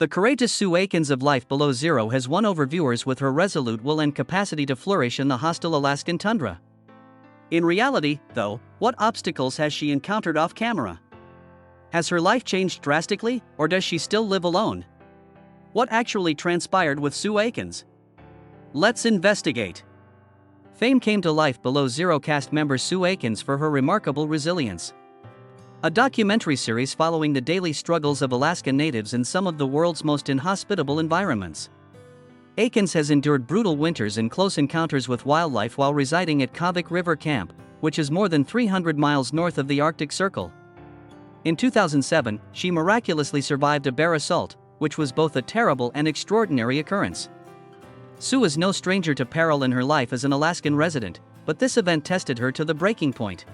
The courageous Sue Aikens of Life Below Zero has won over viewers with her resolute will and capacity to flourish in the hostile Alaskan tundra. In reality, though, what obstacles has she encountered off camera? Has her life changed drastically, or does she still live alone? What actually transpired with Sue Aikens? Let's investigate. Fame came to Life Below Zero cast member Sue Aikens for her remarkable resilience. A documentary series following the daily struggles of Alaskan natives in some of the world's most inhospitable environments. Aikens has endured brutal winters and close encounters with wildlife while residing at Kavic River Camp, which is more than 300 miles north of the Arctic Circle. In 2007, she miraculously survived a bear assault, which was both a terrible and extraordinary occurrence. Sue is no stranger to peril in her life as an Alaskan resident, but this event tested her to the breaking point.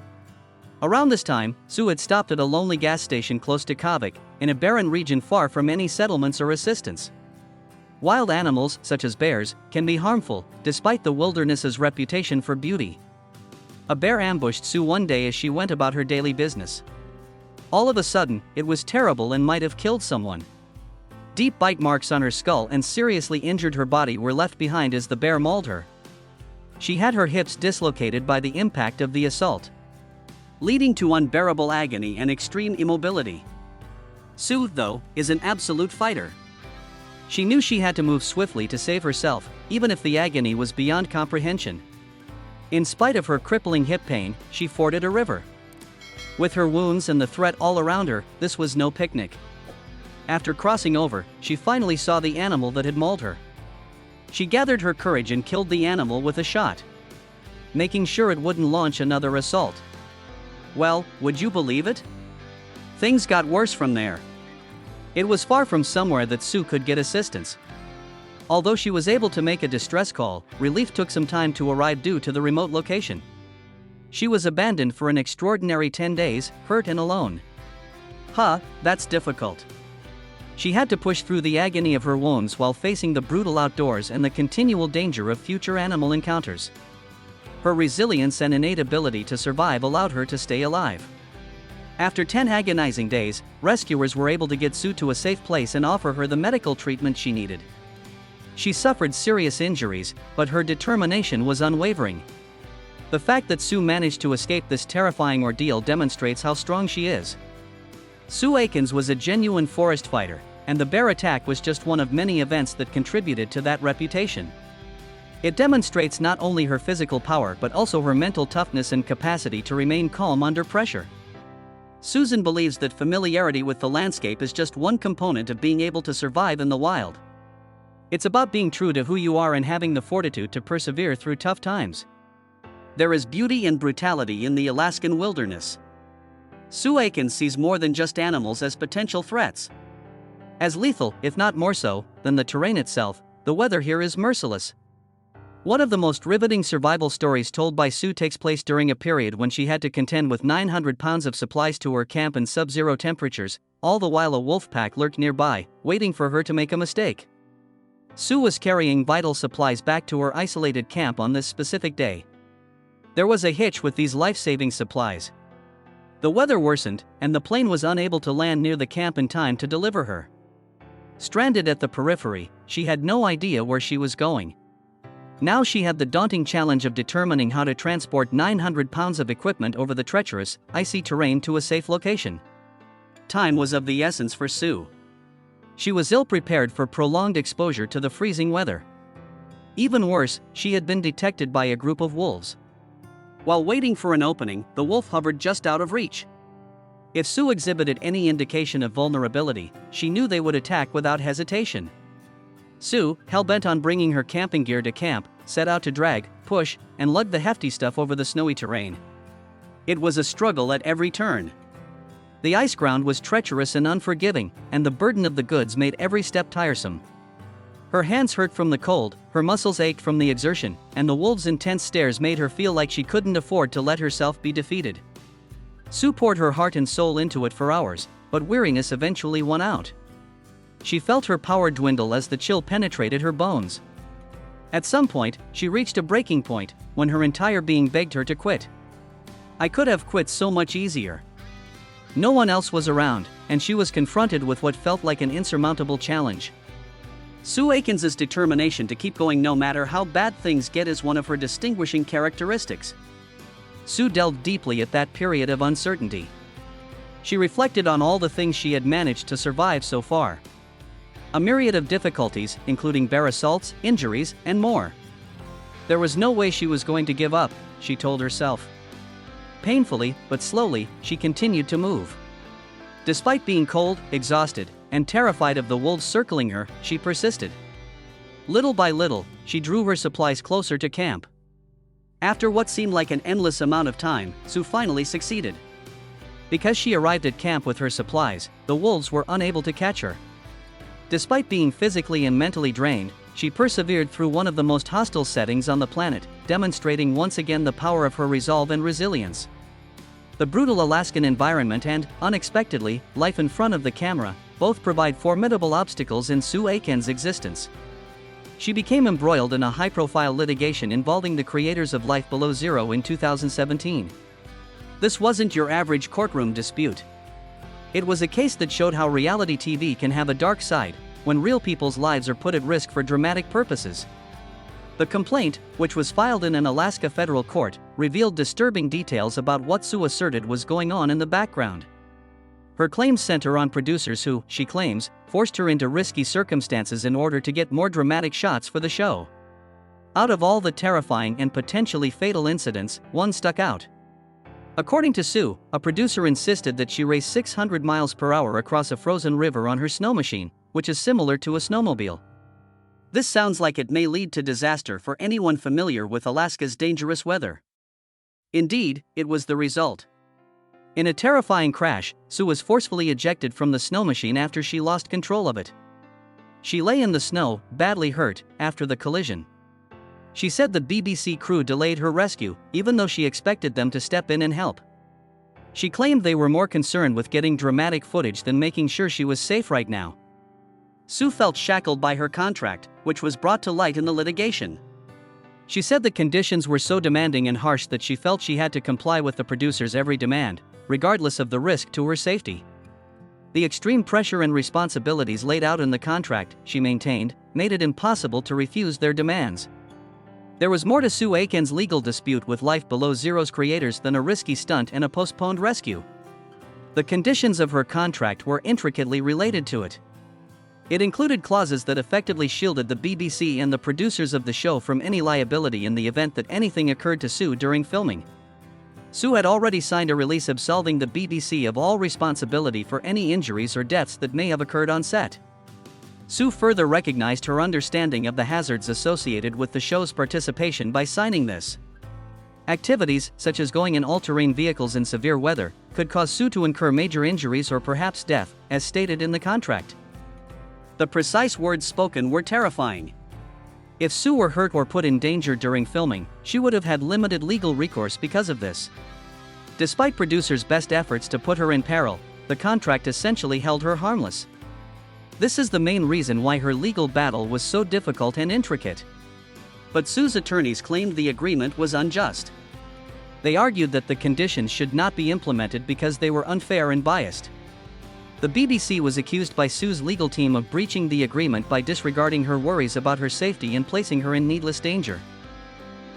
Around this time, Sue had stopped at a lonely gas station close to Kavic, in a barren region far from any settlements or assistance. Wild animals, such as bears, can be harmful, despite the wilderness's reputation for beauty. A bear ambushed Sue one day as she went about her daily business. All of a sudden, it was terrible and might have killed someone. Deep bite marks on her skull and seriously injured her body were left behind as the bear mauled her. She had her hips dislocated by the impact of the assault, leading to unbearable agony and extreme immobility. Sue, though, is an absolute fighter. She knew she had to move swiftly to save herself, even if the agony was beyond comprehension. In spite of her crippling hip pain, she forded a river. With her wounds and the threat all around her, this was no picnic. After crossing over, she finally saw the animal that had mauled her. She gathered her courage and killed the animal with a shot, making sure it wouldn't launch another assault. Well, would you believe it? Things got worse from there. It was far from somewhere that Sue could get assistance. Although she was able to make a distress call, relief took some time to arrive due to the remote location. She was abandoned for an extraordinary 10 days, hurt and alone. That's difficult. She had to push through the agony of her wounds while facing the brutal outdoors and the continual danger of future animal encounters. Her resilience and innate ability to survive allowed her to stay alive. After 10 agonizing days, rescuers were able to get Sue to a safe place and offer her the medical treatment she needed. She suffered serious injuries, but her determination was unwavering. The fact that Sue managed to escape this terrifying ordeal demonstrates how strong she is. Sue Aikens was a genuine forest fighter, and the bear attack was just one of many events that contributed to that reputation. It demonstrates not only her physical power but also her mental toughness and capacity to remain calm under pressure. Susan believes that familiarity with the landscape is just one component of being able to survive in the wild. It's about being true to who you are and having the fortitude to persevere through tough times. There is beauty and brutality in the Alaskan wilderness. Sue Aikens sees more than just animals as potential threats. As lethal, if not more so, than the terrain itself, the weather here is merciless. One of the most riveting survival stories told by Sue takes place during a period when she had to contend with 900 pounds of supplies to her camp in sub-zero temperatures, all the while a wolf pack lurked nearby, waiting for her to make a mistake. Sue was carrying vital supplies back to her isolated camp on this specific day. There was a hitch with these life-saving supplies. The weather worsened, and the plane was unable to land near the camp in time to deliver her. Stranded at the periphery, she had no idea where she was going. Now she had the daunting challenge of determining how to transport 900 pounds of equipment over the treacherous, icy terrain to a safe location. Time was of the essence for Sue. She was ill-prepared for prolonged exposure to the freezing weather. Even worse, she had been detected by a group of wolves. While waiting for an opening, the wolf hovered just out of reach. If Sue exhibited any indication of vulnerability, she knew they would attack without hesitation. Sue, hell-bent on bringing her camping gear to camp, set out to drag, push, and lug the hefty stuff over the snowy terrain. It was a struggle at every turn. The ice ground was treacherous and unforgiving, and the burden of the goods made every step tiresome. Her hands hurt from the cold, her muscles ached from the exertion, and the wolves' intense stares made her feel like she couldn't afford to let herself be defeated. Sue poured her heart and soul into it for hours, but weariness eventually won out. She felt her power dwindle as the chill penetrated her bones. At some point, she reached a breaking point, when her entire being begged her to quit. "I could have quit so much easier. No one else was around, and she was confronted with what felt like an insurmountable challenge. Sue Aikens' determination to keep going no matter how bad things get is one of her distinguishing characteristics. Sue delved deeply at that period of uncertainty. She reflected on all the things she had managed to survive so far. A myriad of difficulties, including bear assaults, injuries, and more. There was no way she was going to give up, she told herself. Painfully, but slowly, she continued to move. Despite being cold, exhausted, and terrified of the wolves circling her, she persisted. Little by little, she drew her supplies closer to camp. After what seemed like an endless amount of time, Sue finally succeeded. Because she arrived at camp with her supplies, the wolves were unable to catch her. Despite being physically and mentally drained, she persevered through one of the most hostile settings on the planet, demonstrating once again the power of her resolve and resilience. The brutal Alaskan environment and, unexpectedly, life in front of the camera, both provide formidable obstacles in Sue Aikens' existence. She became embroiled in a high-profile litigation involving the creators of Life Below Zero in 2017. This wasn't your average courtroom dispute. It was a case that showed how reality TV can have a dark side, when real people's lives are put at risk for dramatic purposes. The complaint, which was filed in an Alaska federal court, revealed disturbing details about what Sue asserted was going on in the background. Her claims center on producers who, she claims, forced her into risky circumstances in order to get more dramatic shots for the show. Out of all the terrifying and potentially fatal incidents, one stuck out. According to Sue, a producer insisted that she race 600 miles per hour across a frozen river on her snow machine, which is similar to a snowmobile. This sounds like it may lead to disaster for anyone familiar with Alaska's dangerous weather. Indeed, it was the result. In a terrifying crash, Sue was forcefully ejected from the snow machine after she lost control of it. She lay in the snow, badly hurt, after the collision. She said the BBC crew delayed her rescue, even though she expected them to step in and help. She claimed they were more concerned with getting dramatic footage than making sure she was safe right now. Sue felt shackled by her contract, which was brought to light in the litigation. She said the conditions were so demanding and harsh that she felt she had to comply with the producers' every demand, regardless of the risk to her safety. The extreme pressure and responsibilities laid out in the contract, she maintained, made it impossible to refuse their demands. There was more to Sue Aikens' legal dispute with Life Below Zero's creators than a risky stunt and a postponed rescue. The conditions of her contract were intricately related to it. It included clauses that effectively shielded the BBC and the producers of the show from any liability in the event that anything occurred to Sue during filming. Sue had already signed a release absolving the BBC of all responsibility for any injuries or deaths that may have occurred on set. Sue further recognized her understanding of the hazards associated with the show's participation by signing this. Activities, such as going in all-terrain vehicles in severe weather, could cause Sue to incur major injuries or perhaps death, as stated in the contract. The precise words spoken were terrifying. If Sue were hurt or put in danger during filming, she would have had limited legal recourse because of this. Despite producers' best efforts to put her in peril, the contract essentially held her harmless. This is the main reason why her legal battle was so difficult and intricate. But Sue's attorneys claimed the agreement was unjust. They argued that the conditions should not be implemented because they were unfair and biased. The BBC was accused by Sue's legal team of breaching the agreement by disregarding her worries about her safety and placing her in needless danger.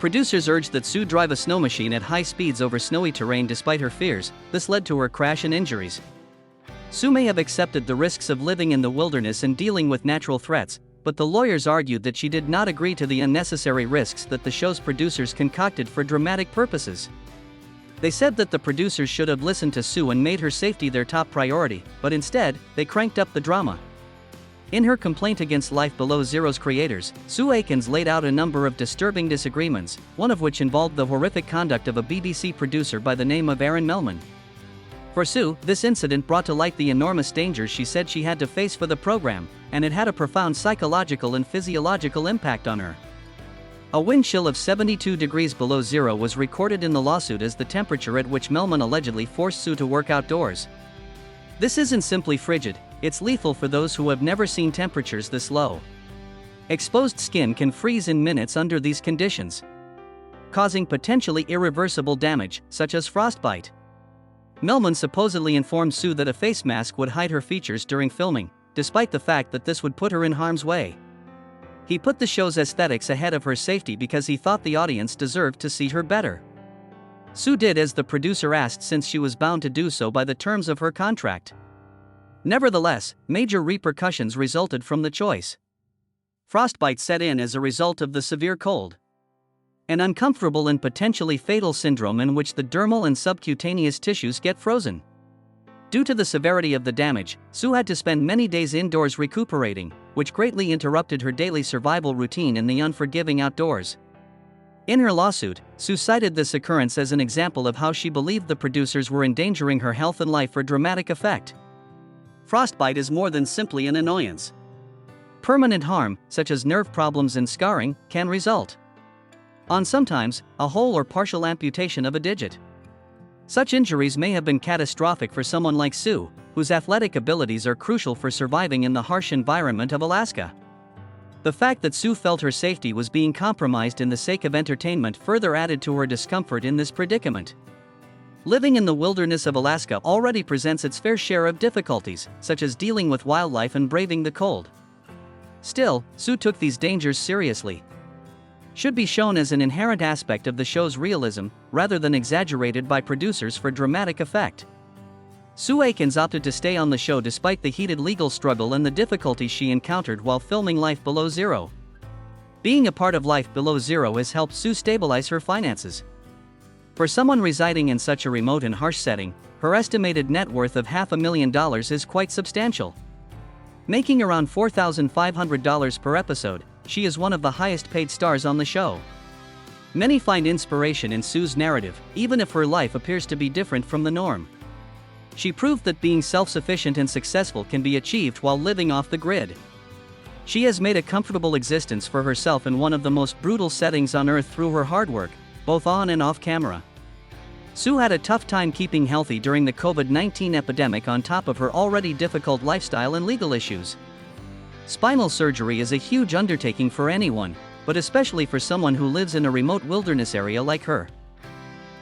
Producers urged that Sue drive a snow machine at high speeds over snowy terrain despite her fears. This led to her crash and injuries. Sue may have accepted the risks of living in the wilderness and dealing with natural threats, but the lawyers argued that she did not agree to the unnecessary risks that the show's producers concocted for dramatic purposes. They said that the producers should have listened to Sue and made her safety their top priority, but instead, they cranked up the drama. In her complaint against Life Below Zero's creators, Sue Aikens laid out a number of disturbing disagreements, one of which involved the horrific conduct of a BBC producer by the name of Aaron Melman. For Sue, this incident brought to light the enormous dangers she said she had to face for the program, and it had a profound psychological and physiological impact on her. A wind chill of 72 degrees below zero was recorded in the lawsuit as the temperature at which Melman allegedly forced Sue to work outdoors. This isn't simply frigid, it's lethal for those who have never seen temperatures this low. Exposed skin can freeze in minutes under these conditions, causing potentially irreversible damage, such as frostbite. Millman supposedly informed Sue that a face mask would hide her features during filming, despite the fact that this would put her in harm's way. He put the show's aesthetics ahead of her safety because he thought the audience deserved to see her better. Sue did as the producer asked since she was bound to do so by the terms of her contract. Nevertheless, major repercussions resulted from the choice. Frostbite set in as a result of the severe cold. An uncomfortable and potentially fatal syndrome in which the dermal and subcutaneous tissues get frozen. Due to the severity of the damage, Sue had to spend many days indoors recuperating, which greatly interrupted her daily survival routine in the unforgiving outdoors. In her lawsuit, Sue cited this occurrence as an example of how she believed the producers were endangering her health and life for dramatic effect. Frostbite is more than simply an annoyance. Permanent harm, such as nerve problems and scarring, can result. On sometimes, a whole or partial amputation of a digit. Such injuries may have been catastrophic for someone like Sue, whose athletic abilities are crucial for surviving in the harsh environment of Alaska. The fact that Sue felt her safety was being compromised in the sake of entertainment further added to her discomfort in this predicament. Living in the wilderness of Alaska already presents its fair share of difficulties, such as dealing with wildlife and braving the cold. Still, Sue took these dangers seriously. Should be shown as an inherent aspect of the show's realism, rather than exaggerated by producers for dramatic effect. Sue Aikens opted to stay on the show despite the heated legal struggle and the difficulties she encountered while filming Life Below Zero. Being a part of Life Below Zero has helped Sue stabilize her finances. For someone residing in such a remote and harsh setting, her estimated net worth of $500,000 is quite substantial. Making around $4,500 per episode, she is one of the highest-paid stars on the show. Many find inspiration in Sue's narrative, even if her life appears to be different from the norm. She proved that being self-sufficient and successful can be achieved while living off the grid. She has made a comfortable existence for herself in one of the most brutal settings on Earth through her hard work, both on and off camera. Sue had a tough time keeping healthy during the COVID-19 epidemic on top of her already difficult lifestyle and legal issues. Spinal surgery is a huge undertaking for anyone, but especially for someone who lives in a remote wilderness area like her.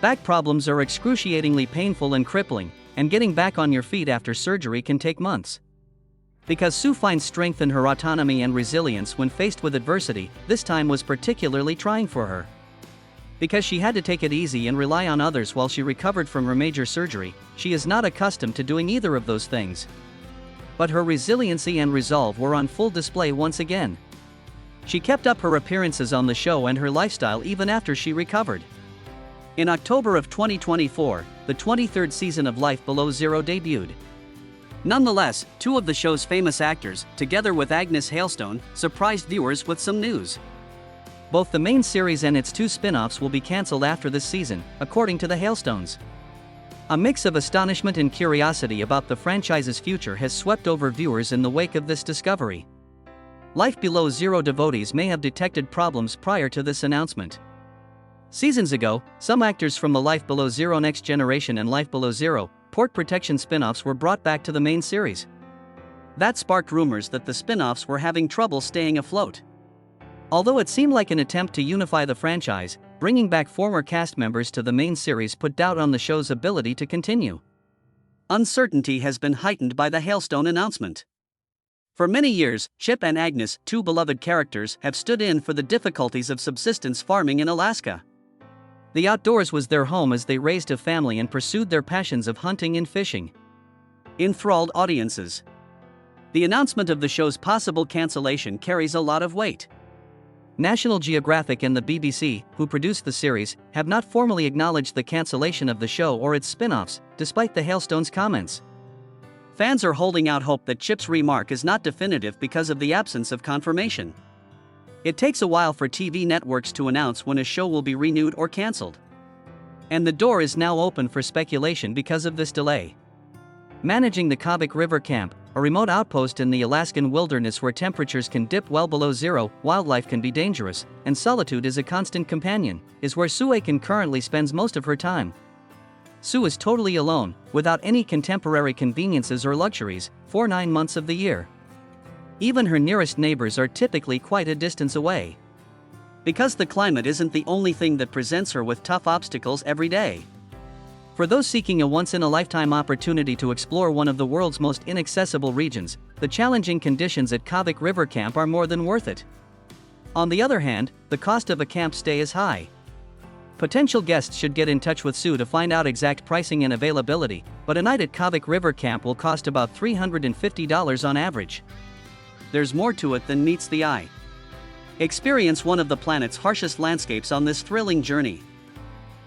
Back problems are excruciatingly painful and crippling, and getting back on your feet after surgery can take months. Because Sue finds strength in her autonomy and resilience when faced with adversity, this time was particularly trying for her. Because she had to take it easy and rely on others while she recovered from her major surgery, she is not accustomed to doing either of those things. But her resiliency and resolve were on full display once again. She kept up her appearances on the show and her lifestyle even after she recovered. In October of 2024, the 23rd season of Life Below Zero debuted. Nonetheless, two of the show's famous actors, together with Agnes Hailstone, surprised viewers with some news. Both the main series and its two spin-offs will be cancelled after this season, according to the Hailstones. A mix of astonishment and curiosity about the franchise's future has swept over viewers in the wake of this discovery. Life Below Zero devotees may have detected problems prior to this announcement. Seasons ago, some actors from the Life Below Zero Next Generation and Life Below Zero Port Protection spin-offs were brought back to the main series. That sparked rumors that the spin-offs were having trouble staying afloat. Although it seemed like an attempt to unify the franchise, bringing back former cast members to the main series put doubt on the show's ability to continue. Uncertainty has been heightened by the Hailstone announcement. For many years, Chip and Agnes, two beloved characters, have stood in for the difficulties of subsistence farming in Alaska. The outdoors was their home as they raised a family and pursued their passions of hunting and fishing. Enthralled audiences. The announcement of the show's possible cancellation carries a lot of weight. National Geographic and the BBC, who produced the series, have not formally acknowledged the cancellation of the show or its spin-offs, despite the Hailstones' comments. Fans are holding out hope that Chip's remark is not definitive because of the absence of confirmation. It takes a while for TV networks to announce when a show will be renewed or cancelled. And the door is now open for speculation because of this delay. Managing the Kavic River Camp, a remote outpost in the Alaskan wilderness where temperatures can dip well below zero, wildlife can be dangerous, and solitude is a constant companion, is where Sue Aikens currently spends most of her time. Sue is totally alone, without any contemporary conveniences or luxuries, for 9 months of the year. Even her nearest neighbors are typically quite a distance away. Because the climate isn't the only thing that presents her with tough obstacles every day. For those seeking a once-in-a-lifetime opportunity to explore one of the world's most inaccessible regions, the challenging conditions at Kavic River Camp are more than worth it. On the other hand, the cost of a camp stay is high. Potential guests should get in touch with Sue to find out exact pricing and availability, but a night at Kavic River Camp will cost about $350 on average. There's more to it than meets the eye. Experience one of the planet's harshest landscapes on this thrilling journey.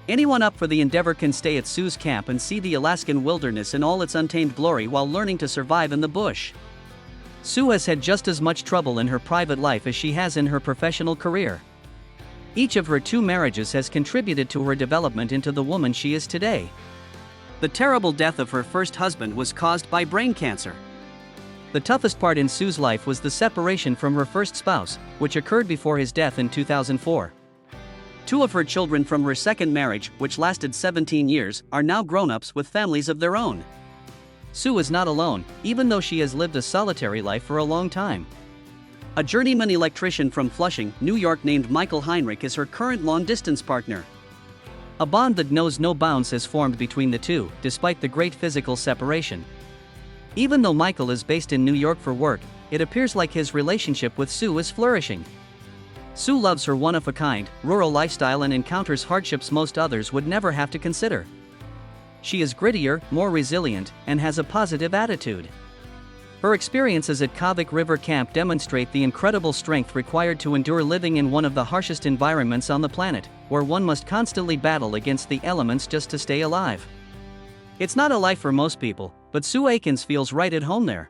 Anyone up for the endeavor can stay at Sue's camp and see the Alaskan wilderness in all its untamed glory while learning to survive in the bush. Sue has had just as much trouble in her private life as she has in her professional career. Each of her 2 marriages has contributed to her development into the woman she is today. The terrible death of her first husband was caused by brain cancer. The toughest part in Sue's life was the separation from her first spouse, which occurred before his death in 2004. 2 of her children from her second marriage, which lasted 17 years, are now grown-ups with families of their own. Sue is not alone, even though she has lived a solitary life for a long time. A journeyman electrician from Flushing, New York named Michael Heinrich is her current long-distance partner. A bond that knows no bounds has formed between the two, despite the great physical separation. Even though Michael is based in New York for work, it appears like his relationship with Sue is flourishing. Sue loves her one-of-a-kind, rural lifestyle and encounters hardships most others would never have to consider. She is grittier, more resilient, and has a positive attitude. Her experiences at Kavic River Camp demonstrate the incredible strength required to endure living in one of the harshest environments on the planet, where one must constantly battle against the elements just to stay alive. It's not a life for most people, but Sue Aikens feels right at home there.